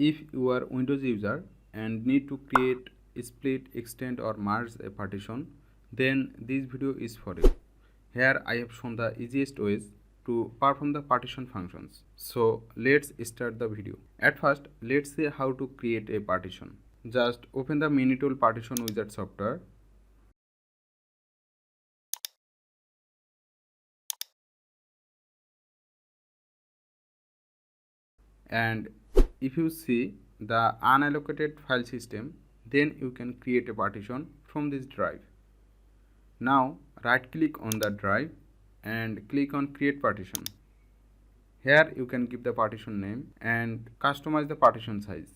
If you are Windows user and need to create, split, extend or merge a partition, then this video is for you. Here I have shown the easiest ways to perform the partition functions. So let's start the video. At first, let's see how to create a partition. Just open the mini tool partition wizard software. And if you see the unallocated file system, then you can create a partition from this drive. Now right click on the drive and click on create partition. Here you can give the partition name and customize the partition size.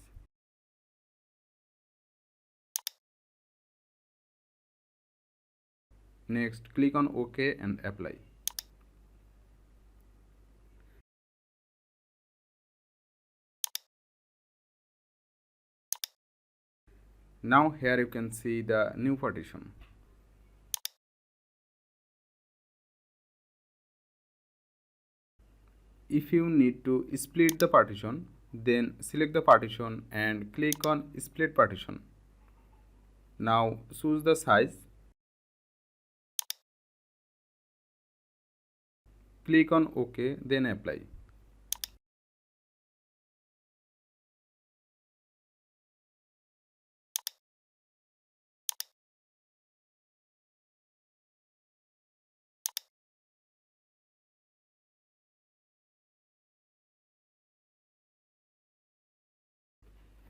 Next click on OK and apply. Now here you can see the new partition. If you need to split the partition, then select the partition and click on split partition. Now choose the size. Click on OK, then apply.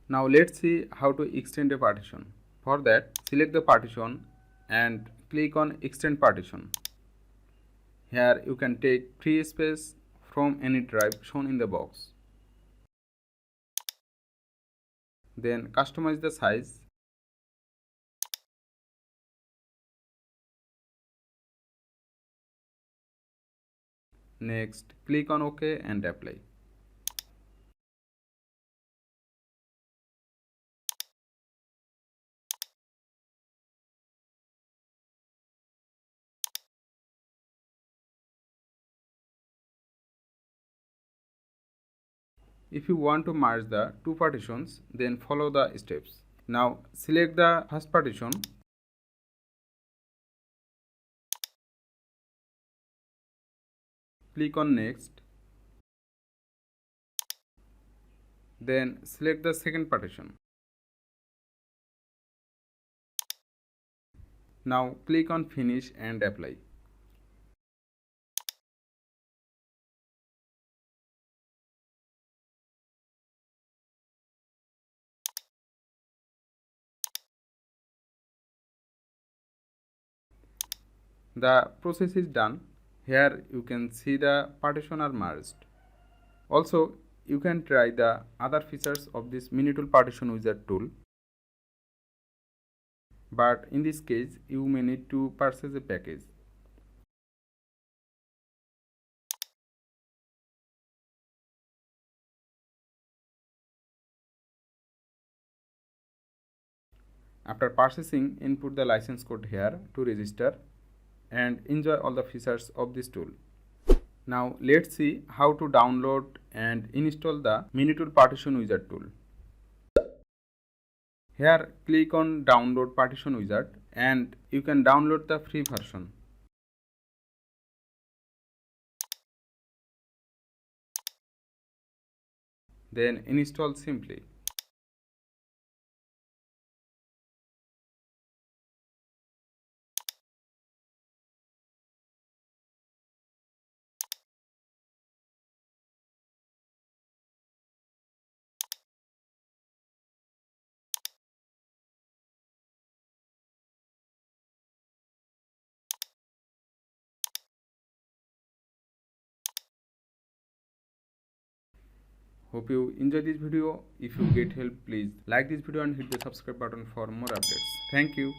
Now let's see how to extend a partition. For that, select the partition and click on extend partition. Here you can take free space from any drive shown in the box. Then customize the size. Next, click on OK and apply. If you want to merge the two partitions, then follow the steps. Now select the first partition. Click on next. Then select the second partition. Now click on finish and apply. The process is done. Here you can see the partition are merged. Also, you can try the other features of this mini tool partition wizard tool. But in this case, you may need to purchase a package. After purchasing, input the license code here to register and enjoy all the features of this tool. Now let's see how to download and install the mini tool partition wizard tool. Here click on download partition wizard and you can download the free version. Then install simply. Hope you enjoy this video. If you get help, please like this video and hit the subscribe button for more updates. Thank you.